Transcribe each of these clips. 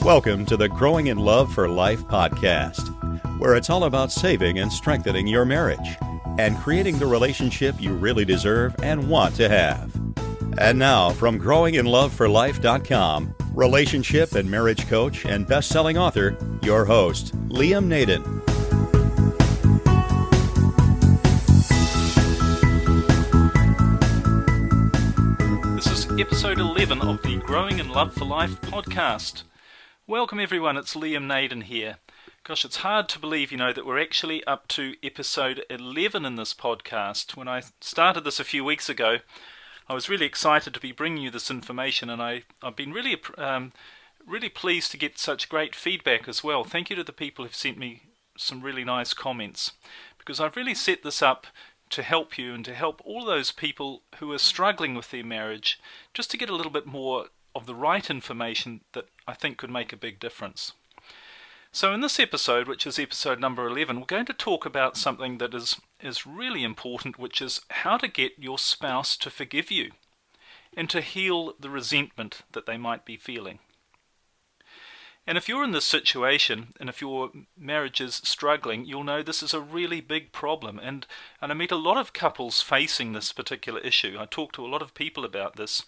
Welcome to the Growing in Love for Life podcast, where it's all about saving and strengthening your marriage and creating the relationship you really deserve and want to have. And now, from growinginloveforlife.com, relationship and marriage coach and best-selling author, your host, Liam Naden. This is episode 11 of the Growing in Love for Life podcast. Welcome everyone, it's Liam Naden here. Gosh, it's hard to believe, that we're actually up to episode 11 in this podcast. When I started this a few weeks ago, I was really excited to be bringing you this information, and I've been really pleased to get such great feedback as well. Thank you to the people who've sent me some really nice comments, because I've really set this up to help you and to help all those people who are struggling with their marriage, just to get a little bit more of the right information that I think could make a big difference. So in this episode, which is episode number 11, we're going to talk about something that is really important, which is how to get your spouse to forgive you and to heal the resentment that they might be feeling. And if you're in this situation, and if your marriage is struggling, you'll know this is a really big problem. And I meet a lot of couples facing this particular issue. I talk to a lot of people about this.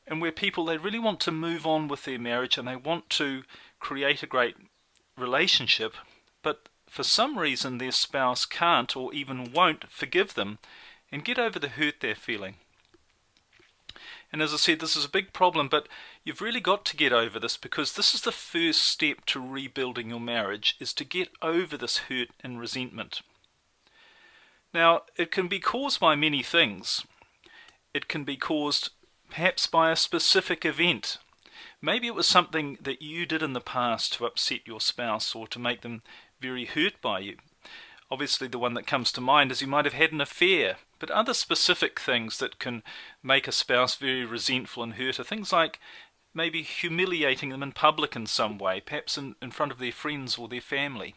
And where people, they really want to move on with their marriage and they want to create a great relationship, but for some reason their spouse can't or even won't forgive them and get over the hurt they're feeling. And as I said, this is a big problem, but you've really got to get over this, because this is the first step to rebuilding your marriage, is to get over this hurt and resentment. Now, it can be caused by many things. It can be caused perhaps by a specific event. Maybe it was something that you did in the past to upset your spouse or to make them very hurt by you. Obviously the one that comes to mind is you might have had an affair, but other specific things that can make a spouse very resentful and hurt are things like maybe humiliating them in public in some way, perhaps in front of their friends or their family.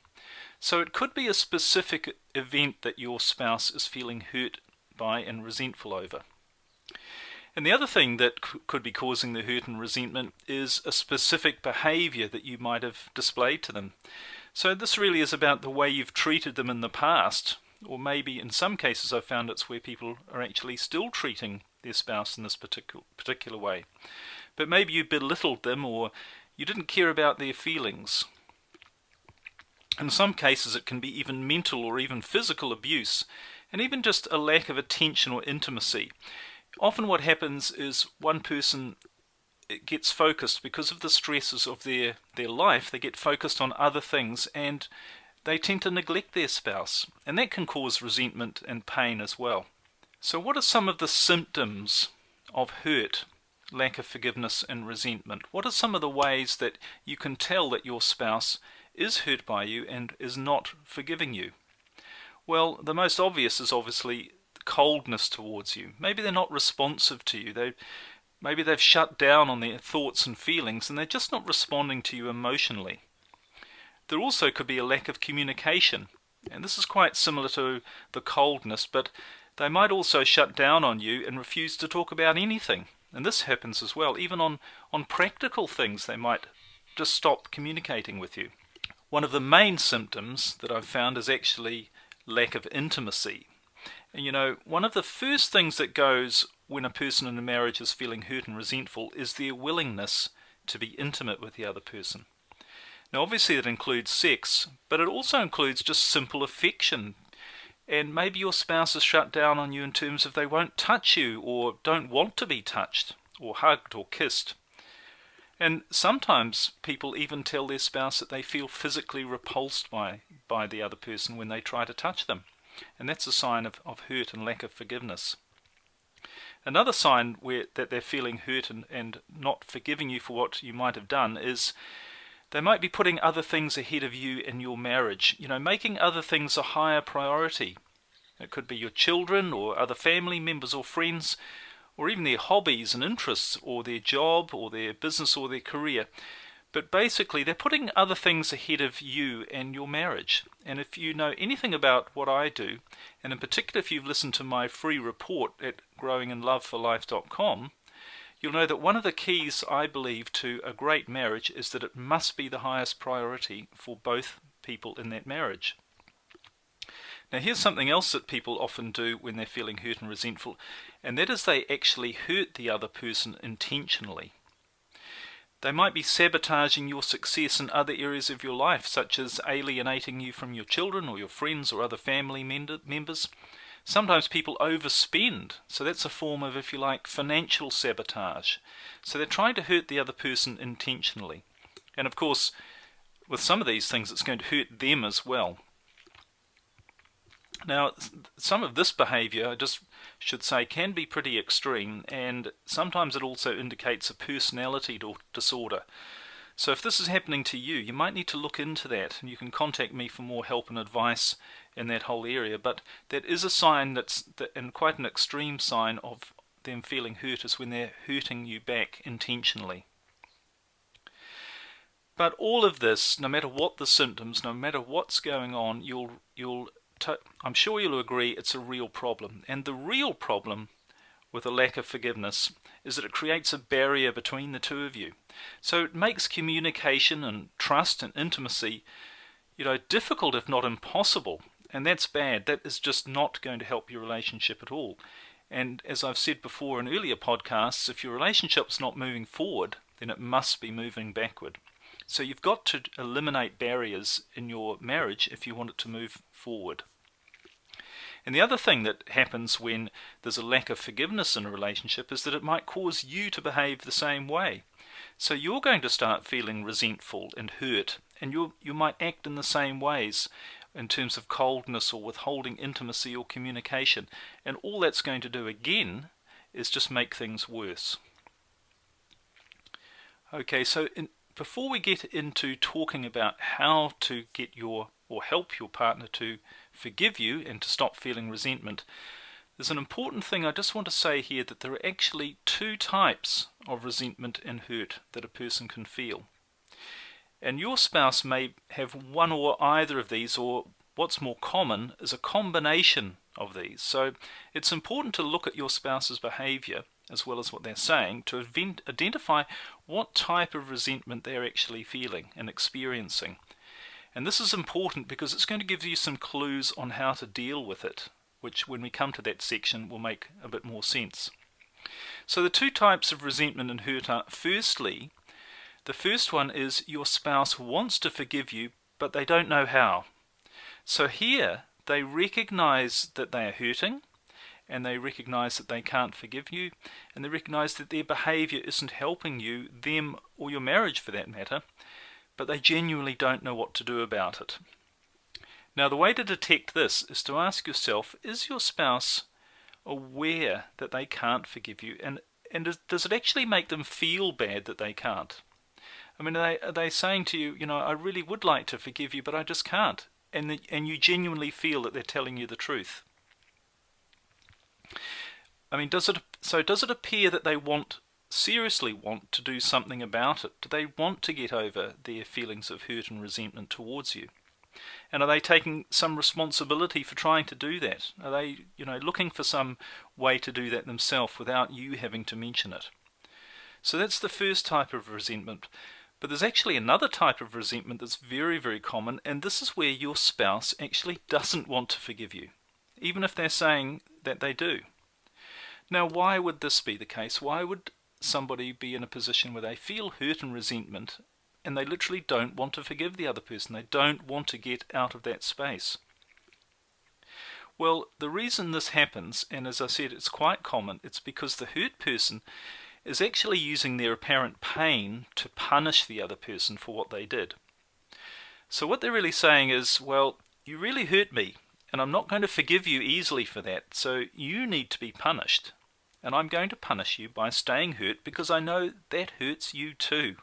So it could be a specific event that your spouse is feeling hurt by and resentful over. And the other thing that could be causing the hurt and resentment is a specific behaviour that you might have displayed to them. So this really is about the way you've treated them in the past, or maybe in some cases I've found it's where people are actually still treating their spouse in this particular way. But maybe you belittled them, or you didn't care about their feelings. In some cases it can be even mental or even physical abuse, and even just a lack of attention or intimacy. Often what happens is one person gets focused because of the stresses of their life. They get focused on other things and they tend to neglect their spouse, and that can cause resentment and pain as well. So what are some of the symptoms of hurt, lack of forgiveness and resentment? What are some of the ways that you can tell that your spouse is hurt by you and is not forgiving you? Well, the most obvious is obviously coldness towards you. Maybe they're not responsive to you. Maybe they've shut down on their thoughts and feelings and they're just not responding to you emotionally. There also could be a lack of communication, and this is quite similar to the coldness, but they might also shut down on you and refuse to talk about anything. And this happens as well. Even on practical things, they might just stop communicating with you. One of the main symptoms that I've found is actually lack of intimacy. And one of the first things that goes when a person in a marriage is feeling hurt and resentful is their willingness to be intimate with the other person. Now obviously that includes sex, but it also includes just simple affection. And maybe your spouse has shut down on you in terms of they won't touch you or don't want to be touched or hugged or kissed. And sometimes people even tell their spouse that they feel physically repulsed by the other person when they try to touch them. And that's a sign of hurt and lack of forgiveness. Another sign that they're feeling hurt and not forgiving you for what you might have done is they might be putting other things ahead of you in your marriage. Making other things a higher priority. It could be your children or other family members or friends, or even their hobbies and interests, or their job or their business or their career. But basically, they're putting other things ahead of you and your marriage. And if you know anything about what I do, and in particular if you've listened to my free report at growinginloveforlife.com, you'll know that one of the keys, I believe, to a great marriage is that it must be the highest priority for both people in that marriage. Now here's something else that people often do when they're feeling hurt and resentful, and that is they actually hurt the other person intentionally. They might be sabotaging your success in other areas of your life, such as alienating you from your children or your friends or other family members. Sometimes people overspend, so that's a form of, if you like, financial sabotage. So they're trying to hurt the other person intentionally. And of course, with some of these things, it's going to hurt them as well. Now, some of this behaviour, I just should say, can be pretty extreme, and sometimes it also indicates a personality disorder. So if this is happening to you, you might need to look into that, and you can contact me for more help and advice in that whole area. But that is a sign and quite an extreme sign of them feeling hurt, is when they're hurting you back intentionally. But all of this, no matter what the symptoms, no matter what's going on, I'm sure you'll agree it's a real problem. And the real problem with a lack of forgiveness is that it creates a barrier between the two of you. So it makes communication and trust and intimacy, difficult if not impossible. And that's bad. That is just not going to help your relationship at all. And as I've said before in earlier podcasts, if your relationship's not moving forward, then it must be moving backward. So you've got to eliminate barriers in your marriage if you want it to move forward. And the other thing that happens when there's a lack of forgiveness in a relationship is that it might cause you to behave the same way. So you're going to start feeling resentful and hurt, and you might act in the same ways in terms of coldness or withholding intimacy or communication. And all that's going to do again is just make things worse. Okay, so before we get into talking about how to get help your partner to forgive you and to stop feeling resentment, there's an important thing I just want to say here, that there are actually two types of resentment and hurt that a person can feel. And your spouse may have one or either of these, or what's more common is a combination of these. So it's important to look at your spouse's behavior as well as what they're saying to identify what type of resentment they're actually feeling and experiencing. And this is important because it's going to give you some clues on how to deal with it, which when we come to that section will make a bit more sense. So the two types of resentment and hurt are, firstly, the first one is your spouse wants to forgive you, but they don't know how. So here they recognize that they are hurting, and they recognize that they can't forgive you, and they recognize that their behavior isn't helping you, them, or your marriage for that matter, but they genuinely don't know what to do about it. Now the way to detect this is to ask yourself, is your spouse aware that they can't forgive you, and does it actually make them feel bad that they can't? I mean, are they saying to you, I really would like to forgive you, but I just can't, and you genuinely feel that they're telling you the truth? I mean, does it appear that they seriously want to do something about it? Do they want to get over their feelings of hurt and resentment towards you? And are they taking some responsibility for trying to do that? Are they, looking for some way to do that themselves without you having to mention it? So that's the first type of resentment. But there's actually another type of resentment that's very, very common, and this is where your spouse actually doesn't want to forgive you, even if they're saying that they do. Now, why would this be the case? Why would somebody be in a position where they feel hurt and resentment and they literally don't want to forgive the other person? They don't want to get out of that space. Well, the reason this happens, and as I said, it's quite common, it's because the hurt person is actually using their apparent pain to punish the other person for what they did. So what they're really saying is, well, you really hurt me, and I'm not going to forgive you easily for that, so you need to be punished. And I'm going to punish you by staying hurt because I know that hurts you too.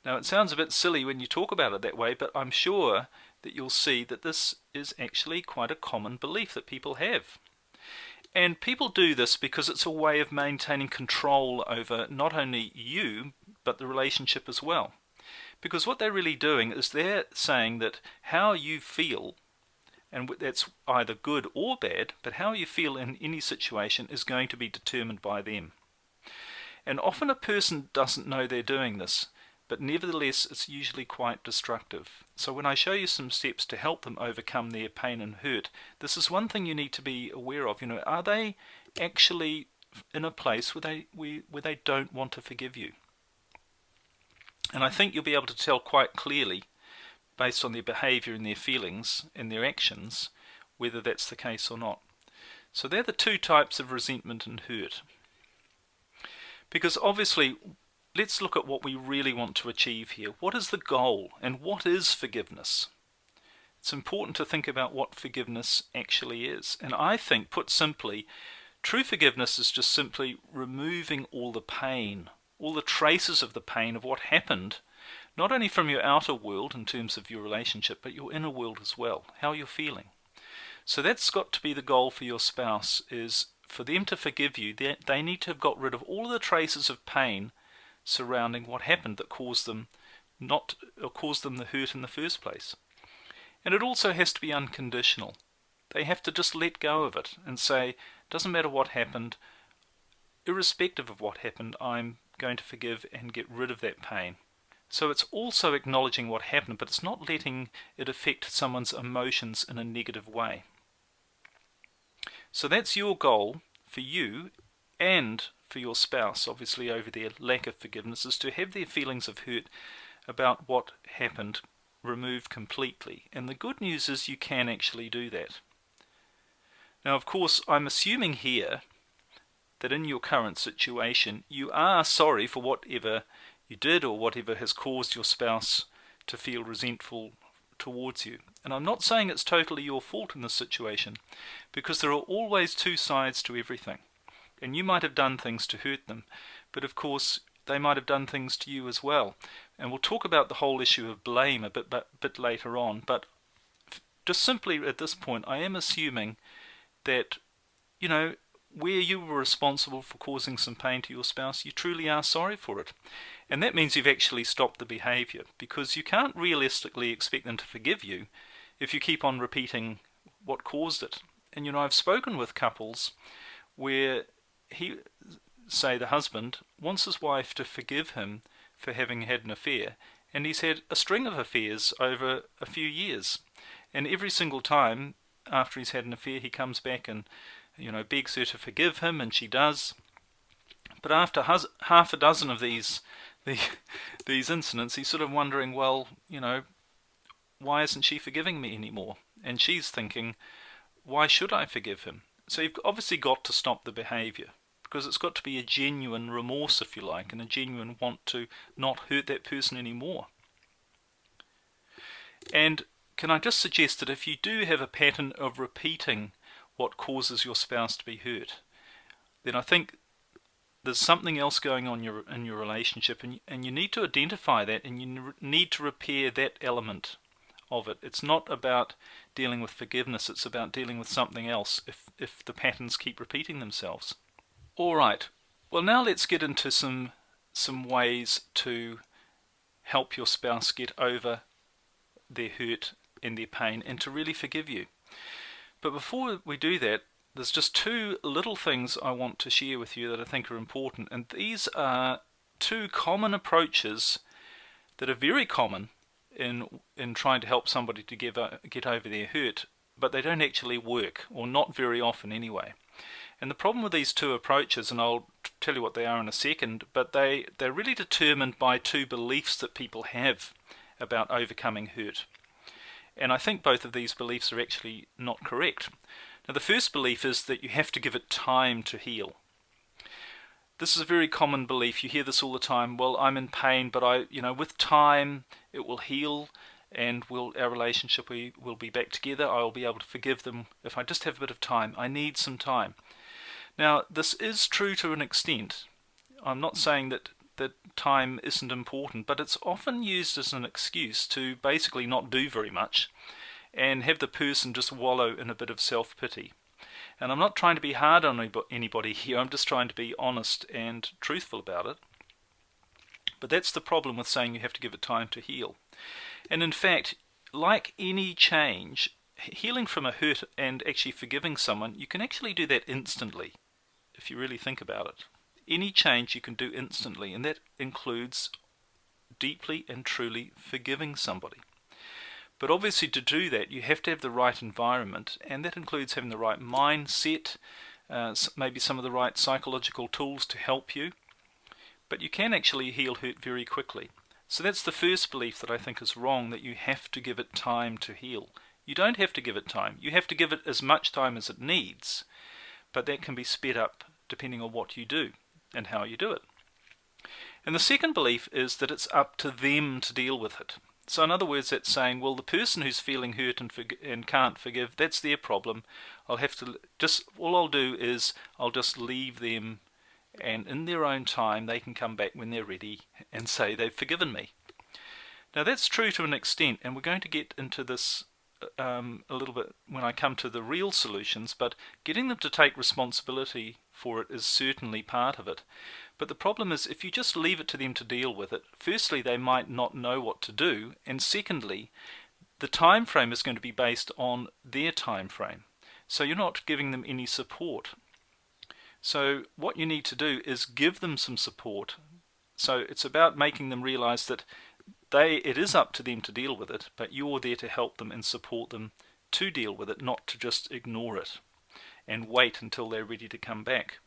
Now it sounds a bit silly when you talk about it that way, but I'm sure that you'll see that this is actually quite a common belief that people have. And people do this because it's a way of maintaining control over not only you, but the relationship as well. Because what they're really doing is they're saying that how you feel, and that's either good or bad, but how you feel in any situation is going to be determined by them. And often a person doesn't know they're doing this, but nevertheless it's usually quite destructive. So when I show you some steps to help them overcome their pain and hurt, this is one thing you need to be aware of. Are they actually in a place where they don't want to forgive you? And I think you'll be able to tell quite clearly, based on their behaviour and their feelings and their actions, whether that's the case or not. So they're the two types of resentment and hurt. Because obviously, let's look at what we really want to achieve here. What is the goal, and what is forgiveness? It's important to think about what forgiveness actually is. And I think, put simply, true forgiveness is just simply removing all the pain, all the traces of the pain of what happened, not only from your outer world in terms of your relationship, but your inner world as well, how you're feeling. So that's got to be the goal for your spouse, is for them to forgive you. They need to have got rid of all of the traces of pain surrounding what happened that caused them the hurt in the first place. And it also has to be unconditional. They have to just let go of it and say, doesn't matter what happened, irrespective of what happened, I'm going to forgive and get rid of that pain. So it's also acknowledging what happened, but it's not letting it affect someone's emotions in a negative way. So that's your goal for you and for your spouse, obviously, over their lack of forgiveness, is to have their feelings of hurt about what happened removed completely. And the good news is you can actually do that. Now, of course, I'm assuming here that in your current situation, you are sorry for whatever you did or whatever has caused your spouse to feel resentful towards you. And I'm not saying it's totally your fault in this situation, because there are always two sides to everything. And you might have done things to hurt them, but of course they might have done things to you as well. And we'll talk about the whole issue of blame a bit later on, but just simply at this point, I am assuming that, where you were responsible for causing some pain to your spouse, you truly are sorry for it. And that means you've actually stopped the behaviour, because you can't realistically expect them to forgive you if you keep on repeating what caused it. And I've spoken with couples where the husband wants his wife to forgive him for having had an affair, and he's had a string of affairs over a few years. And every single time after he's had an affair, he comes back and begs her to forgive him, and she does. But after half a dozen of these incidents, he's sort of wondering, well, why isn't she forgiving me anymore? And she's thinking, why should I forgive him? So you've obviously got to stop the behaviour, because it's got to be a genuine remorse, if you like, and a genuine want to not hurt that person anymore. And can I just suggest that if you do have a pattern of repeating what causes your spouse to be hurt, then I think there's something else going on in your relationship, and you need to identify that, and you need to repair that element of it. It's not about dealing with forgiveness, it's about dealing with something else if the patterns keep repeating themselves. Alright, well, now let's get into some ways to help your spouse get over their hurt and their pain and to really forgive you. But before we do that, there's just two little things I want to share with you that I think are important, and these are two common approaches that are very common in trying to help somebody to get over their hurt, but they don't actually work, or not very often anyway. And the problem with these two approaches, and I'll tell you what they are in a second, but they're really determined by two beliefs that people have about overcoming hurt. And I think both of these beliefs are actually not correct. Now, the first belief is that you have to give it time to heal. This is a very common belief. You hear this all the time. Well, I'm in pain, but with time it will heal, and our relationship will be back together. I will be able to forgive them if I just have a bit of time. I need some time. Now, this is true to an extent. I'm not saying that time isn't important, but it's often used as an excuse to basically not do very much and have the person just wallow in a bit of self-pity. And I'm not trying to be hard on anybody here, I'm just trying to be honest and truthful about it. But that's the problem with saying you have to give it time to heal. And in fact, like any change, healing from a hurt and actually forgiving someone, you can actually do that instantly, if you really think about it. Any change you can do instantly, and that includes deeply and truly forgiving somebody. But obviously to do that, you have to have the right environment, and that includes having the right mindset, maybe some of the right psychological tools to help you. But you can actually heal hurt very quickly. So that's the first belief that I think is wrong, that you have to give it time to heal. You don't have to give it time. You have to give it as much time as it needs, but that can be sped up depending on what you do and how you do it. And the second belief is that it's up to them to deal with it. So in other words, that's saying, well, the person who's feeling hurt and can't forgive, that's their problem. All I'll do is I'll just leave them, and in their own time they can come back when they're ready and say they've forgiven me. Now that's true to an extent, and we're going to get into this a little bit when I come to the real solutions, but getting them to take responsibility for it is certainly part of it. But the problem is, if you just leave it to them to deal with it, firstly, they might not know what to do, and secondly, the time frame is going to be based on their time frame. So you're not giving them any support. So what you need to do is give them some support. So it's about making them realize that it is up to them to deal with it, but you're there to help them and support them to deal with it, not to just ignore it and wait until they're ready to come back.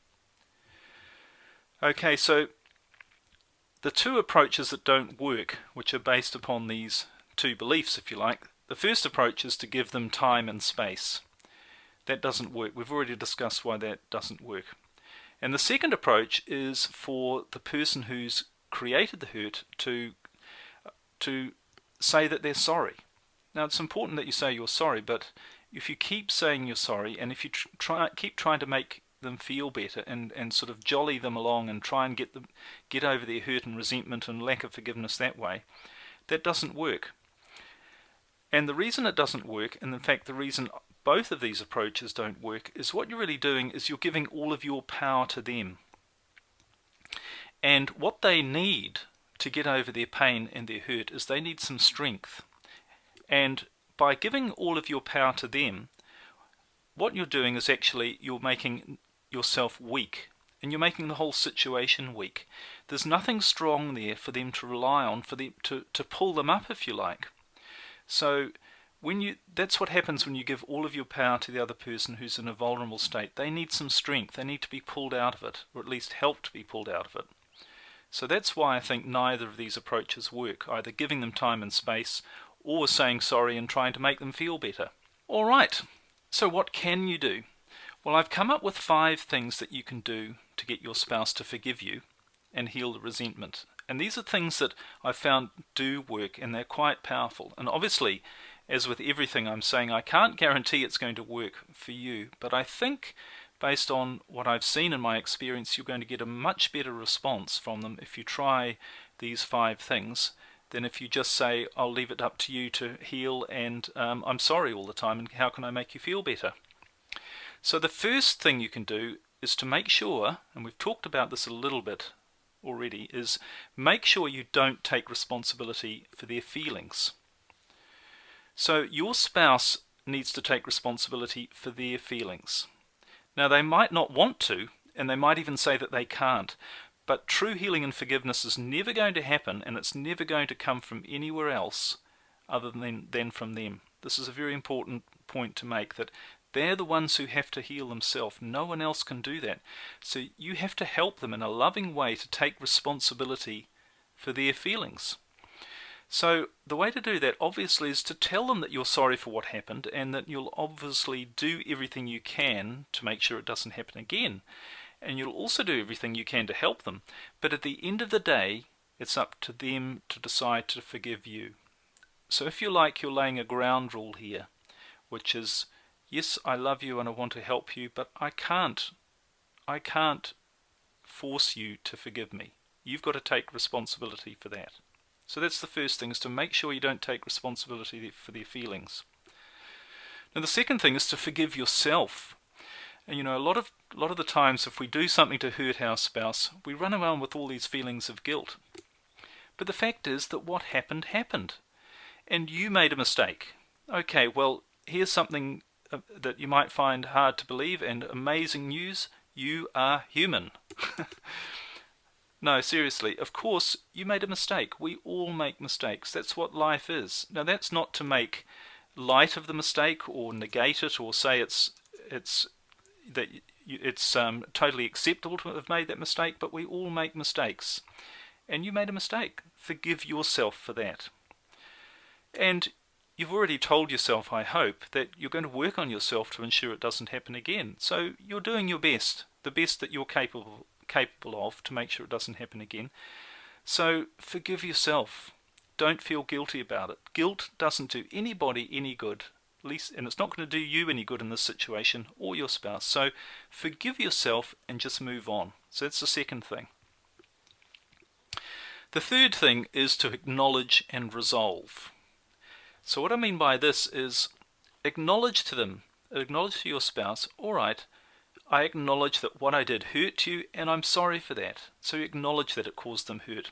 Okay, so the two approaches that don't work, which are based upon these two beliefs, if you like, the first approach is to give them time and space. That doesn't work. We've already discussed why that doesn't work. And the second approach is for the person who's created the hurt to say that they're sorry. Now, it's important that you say you're sorry, but if you keep saying you're sorry, and if you keep trying to make them feel better and sort of jolly them along and try and get over their hurt and resentment and lack of forgiveness that way, that doesn't work. And the reason it doesn't work, and in fact the reason both of these approaches don't work, is what you're really doing is you're giving all of your power to them. And what they need to get over their pain and their hurt is they need some strength. And by giving all of your power to them, what you're doing is actually you're making yourself weak, and you're making the whole situation weak. There's nothing strong there for them to rely on, for them to pull them up, if you like. So that's what happens when you give all of your power to the other person who's in a vulnerable state. They need some strength. They need to be pulled out of it, or at least helped to be pulled out of it. So that's why I think neither of these approaches work, either giving them time and space or saying sorry and trying to make them feel better. All right, so what can you do? Well, I've come up with 5 things that you can do to get your spouse to forgive you and heal the resentment. And these are things that I've found do work, and they're quite powerful. And obviously, as with everything I'm saying, I can't guarantee it's going to work for you, but I think based on what I've seen in my experience, you're going to get a much better response from them if you try these 5 things than if you just say, I'll leave it up to you to heal, and I'm sorry all the time, and how can I make you feel better? So the first thing you can do is to make sure, and we've talked about this a little bit already, is make sure you don't take responsibility for their feelings. So your spouse needs to take responsibility for their feelings. Now, they might not want to, and they might even say that they can't, but true healing and forgiveness is never going to happen, and it's never going to come from anywhere else other than from them. This is a very important point to make, that they're the ones who have to heal themselves. No one else can do that. So you have to help them in a loving way to take responsibility for their feelings. So the way to do that obviously is to tell them that you're sorry for what happened, and that you'll obviously do everything you can to make sure it doesn't happen again. And you'll also do everything you can to help them. But at the end of the day, it's up to them to decide to forgive you. So if you like, you're laying a ground rule here, which is, yes, I love you and I want to help you, but I can't force you to forgive me. You've got to take responsibility for that. So that's the first thing, is to make sure you don't take responsibility for their feelings. Now the second thing is to forgive yourself. And a lot of the times if we do something to hurt our spouse, we run around with all these feelings of guilt. But the fact is that what happened, happened. And you made a mistake. Okay, well, here's something that you might find hard to believe, and amazing news, You are human. No, seriously, of course, you made a mistake. We all make mistakes. That's what life is. Now, that's not to make light of the mistake or negate it or say it's that it's totally acceptable to have made that mistake, but we all make mistakes. And you made a mistake. Forgive yourself for that. And you've already told yourself, I hope, that you're going to work on yourself to ensure it doesn't happen again. So you're doing your best, the best that you're capable of to make sure it doesn't happen again. So forgive yourself. Don't feel guilty about it. Guilt doesn't do anybody any good, at least, and it's not going to do you any good in this situation or your spouse. So forgive yourself and just move on. So that's the second thing. The third thing is to acknowledge and resolve. So what I mean by this is acknowledge to your spouse, all right, I acknowledge that what I did hurt you and I'm sorry for that. So you acknowledge that it caused them hurt.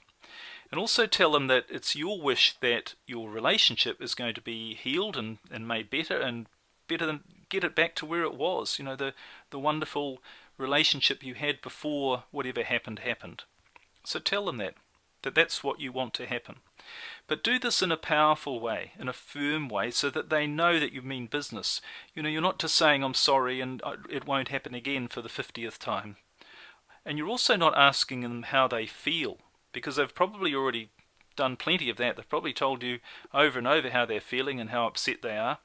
And also tell them that it's your wish that your relationship is going to be healed and made better and better than get it back to where it was. You know, the wonderful relationship you had before whatever happened. So tell them that that's what you want to happen. But do this in a powerful way, in a firm way, so that they know that you mean business. You know, you're not just saying, I'm sorry and it won't happen again for the 50th time. And you're also not asking them how they feel, because they've probably already done plenty of that. They've probably told you over and over how they're feeling and how upset they are.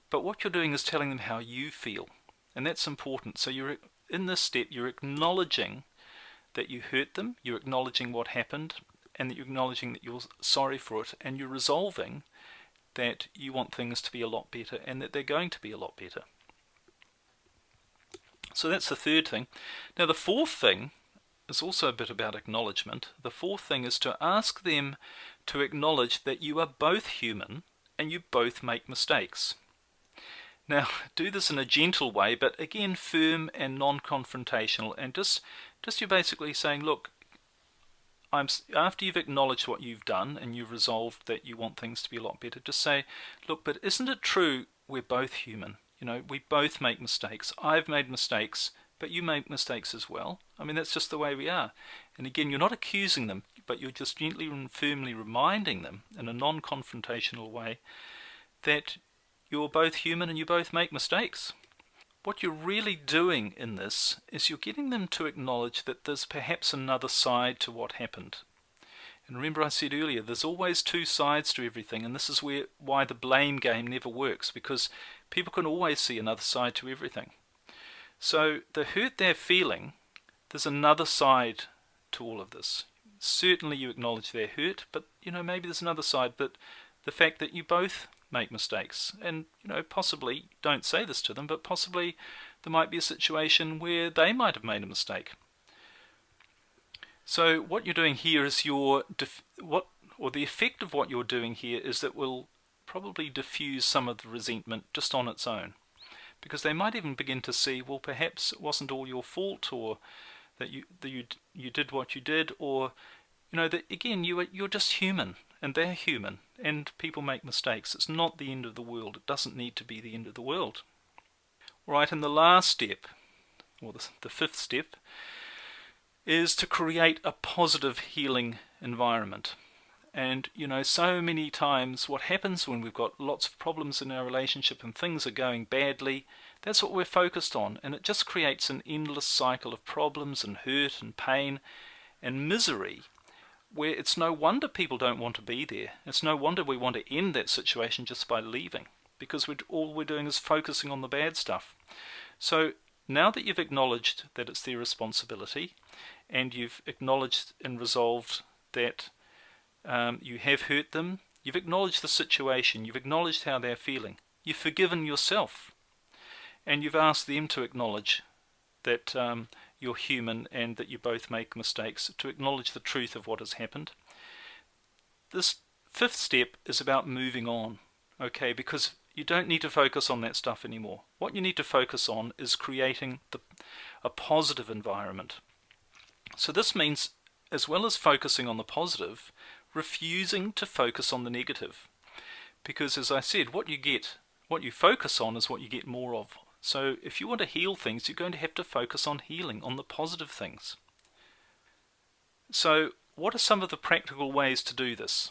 But what you're doing is telling them how you feel. And that's important. So you're in this step, you're acknowledging that you hurt them, you're acknowledging what happened, and that you're acknowledging that you're sorry for it, and you're resolving that you want things to be a lot better and that they're going to be a lot better. So that's the third thing. Now the fourth thing is also a bit about acknowledgement. The fourth thing is to ask them to acknowledge that you are both human and you both make mistakes. Now do this in a gentle way, but again firm and non-confrontational, and just you're basically saying, look, after you've acknowledged what you've done and you've resolved that you want things to be a lot better, just say, look, but isn't it true we're both human? You know, we both make mistakes. I've made mistakes, but you make mistakes as well. I mean, that's just the way we are. And again, you're not accusing them, but you're just gently and firmly reminding them in a non-confrontational way that you're both human and you both make mistakes. What you're really doing in this is you're getting them to acknowledge that there's perhaps another side to what happened. And remember I said earlier, there's always two sides to everything, and this is why the blame game never works, because people can always see another side to everything. So the hurt they're feeling, there's another side to all of this. Certainly you acknowledge they're hurt, but maybe there's another side, but the fact that you both make mistakes, and possibly don't say this to them, but possibly there might be a situation where they might have made a mistake. So what you're doing here is the effect of what you're doing here is that will probably diffuse some of the resentment just on its own, because they might even begin to see, well, perhaps it wasn't all your fault, or that you did what you did, or that again you're just human and they're human and people make mistakes. It's not the end of the world. It doesn't need to be the end of the world. Right, and the last step, or the fifth step, is to create a positive healing environment. And so many times what happens when we've got lots of problems in our relationship and things are going badly, that's what we're focused on, and it just creates an endless cycle of problems and hurt and pain and misery, where it's no wonder people don't want to be there. It's no wonder we want to end that situation just by leaving, because all we're doing is focusing on the bad stuff. So now that you've acknowledged that it's their responsibility, and you've acknowledged and resolved that you have hurt them, you've acknowledged the situation, you've acknowledged how they're feeling, you've forgiven yourself, and you've asked them to acknowledge that you're human and that you both make mistakes, to acknowledge the truth of what has happened. This fifth step is about moving on, okay, because you don't need to focus on that stuff anymore. What you need to focus on is creating a positive environment. So this means, as well as focusing on the positive, refusing to focus on the negative. Because as I said, what you focus on is what you get more of. So if you want to heal things, you're going to have to focus on healing, on the positive things. So what are some of the practical ways to do this?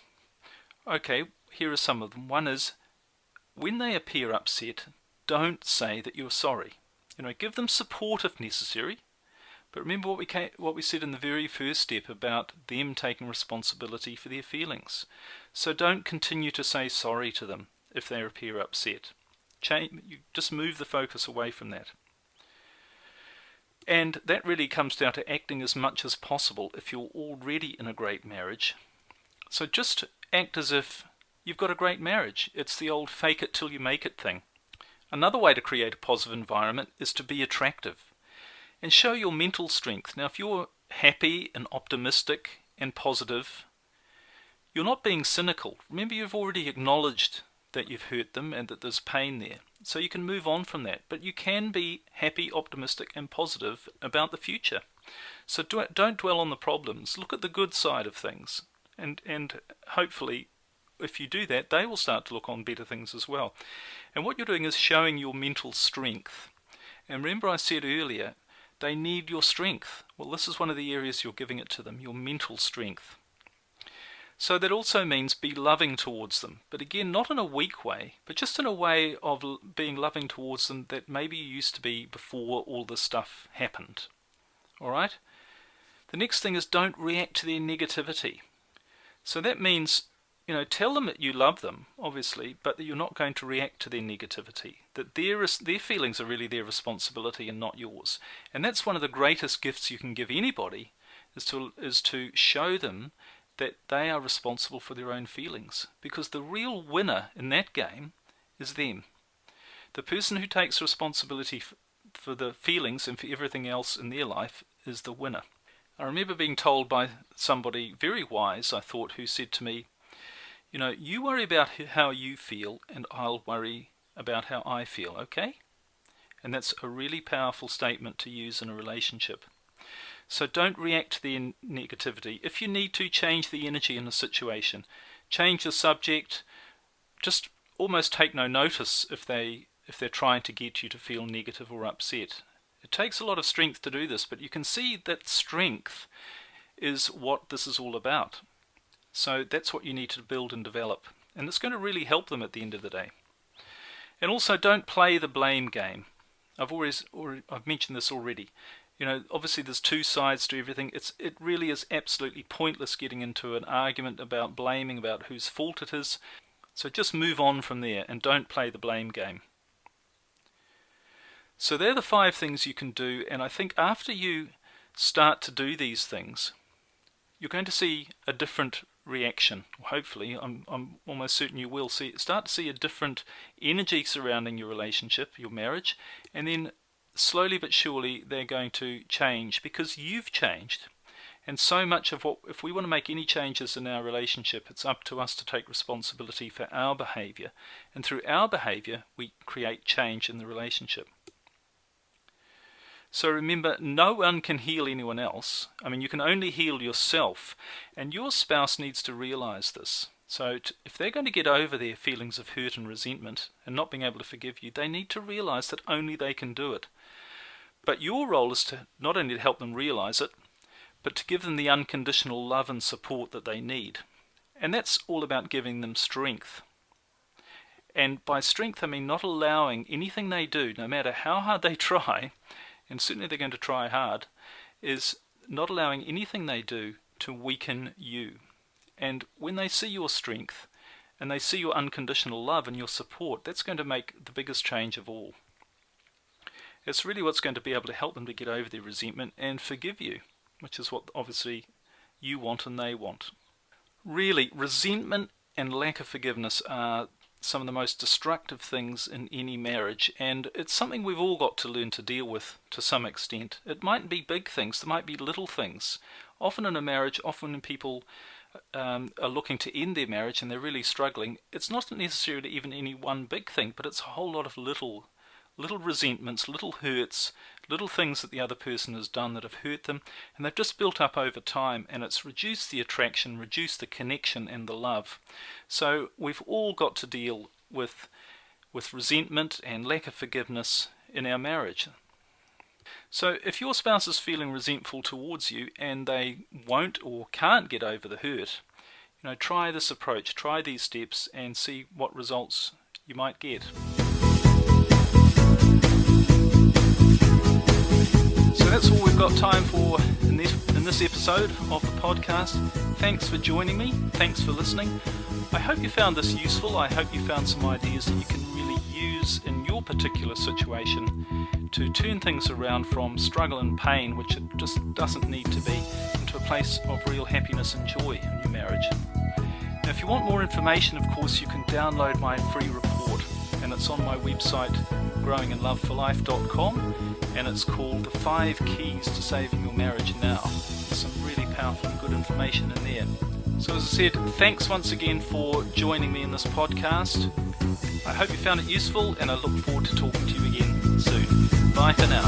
Okay, here are some of them. One is, when they appear upset, don't say that you're sorry. Give them support if necessary. But remember what we said in the very first step about them taking responsibility for their feelings. So don't continue to say sorry to them if they appear upset. You just move the focus away from that. And that really comes down to acting as much as possible if you're already in a great marriage. So just act as if you've got a great marriage. It's the old fake it till you make it thing. Another way to create a positive environment is to be attractive and show your mental strength. Now, if you're happy and optimistic and positive, you're not being cynical. Remember, you've already acknowledged that you've hurt them and that there's pain there. So you can move on from that. But you can be happy, optimistic and positive about the future. So don't dwell on the problems. Look at the good side of things. And hopefully, if you do that, they will start to look on better things as well. And what you're doing is showing your mental strength. And remember I said earlier, they need your strength. Well, this is one of the areas you're giving it to them, your mental strength. So that also means be loving towards them. But again, not in a weak way, but just in a way of being loving towards them that maybe you used to be before all this stuff happened. Alright? The next thing is don't react to their negativity. So that means, tell them that you love them, obviously, but that you're not going to react to their negativity. That their feelings are really their responsibility and not yours. And that's one of the greatest gifts you can give anybody, is to show them that they are responsible for their own feelings. Because the real winner in that game is them. The person who takes responsibility for the feelings and for everything else in their life is the winner. I remember being told by somebody very wise, I thought, who said to me, you worry about how you feel and I'll worry about how I feel, okay? And that's a really powerful statement to use in a relationship. So don't react to their negativity. If you need to, change the energy in a situation. Change the subject. Just almost take no notice if they're trying to get you to feel negative or upset. It takes a lot of strength to do this, but you can see that strength is what this is all about. So that's what you need to build and develop. And it's going to really help them at the end of the day. And also don't play the blame game. I've mentioned this already. Obviously there's two sides to everything. It really is absolutely pointless getting into an argument about blaming, about whose fault it is. So just move on from there and don't play the blame game. So they're the 5 things you can do, and I think after you start to do these things, you're going to see a different reaction. Hopefully, I'm almost certain you will start to see a different energy surrounding your relationship, your marriage, and then slowly but surely they're going to change because you've changed. And so much of if we want to make any changes in our relationship, it's up to us to take responsibility for our behavior. And through our behavior, we create change in the relationship. So remember, no one can heal anyone else. You can only heal yourself. And your spouse needs to realize this. So if they're going to get over their feelings of hurt and resentment and not being able to forgive you, they need to realize that only they can do it. But your role is to not only help them realize it, but to give them the unconditional love and support that they need. And that's all about giving them strength. And by strength, I mean not allowing anything they do, no matter how hard they try, and certainly they're going to try hard, is not allowing anything they do to weaken you. And when they see your strength, and they see your unconditional love and your support, that's going to make the biggest change of all. It's really what's going to be able to help them to get over their resentment and forgive you, which is what obviously you want and they want. Really, resentment and lack of forgiveness are some of the most destructive things in any marriage, and it's something we've all got to learn to deal with to some extent. It mightn't be big things, there might be little things. Often in a marriage, often when people are looking to end their marriage and they're really struggling, it's not necessarily even any one big thing, but it's a whole lot of little resentments, little hurts, little things that the other person has done that have hurt them, and they've just built up over time, and it's reduced the attraction, reduced the connection and the love. So we've all got to deal with resentment and lack of forgiveness in our marriage. So if your spouse is feeling resentful towards you and they won't or can't get over the hurt, try this approach, try these steps and see what results you might get. So that's all we've got time for in this episode of the podcast. Thanks for joining me. Thanks for listening. I hope you found this useful. I hope you found some ideas that you can really use in your particular situation to turn things around from struggle and pain, which it just doesn't need to be, into a place of real happiness and joy in your marriage. Now, if you want more information, of course, you can download my free report, and it's on my website, growinginloveforlife.com, and it's called The 5 Keys to Saving Your Marriage Now. There's some really powerful and good information in there. So as I said, thanks once again for joining me in this podcast. I hope you found it useful, and I look forward to talking to you again soon. Bye for now.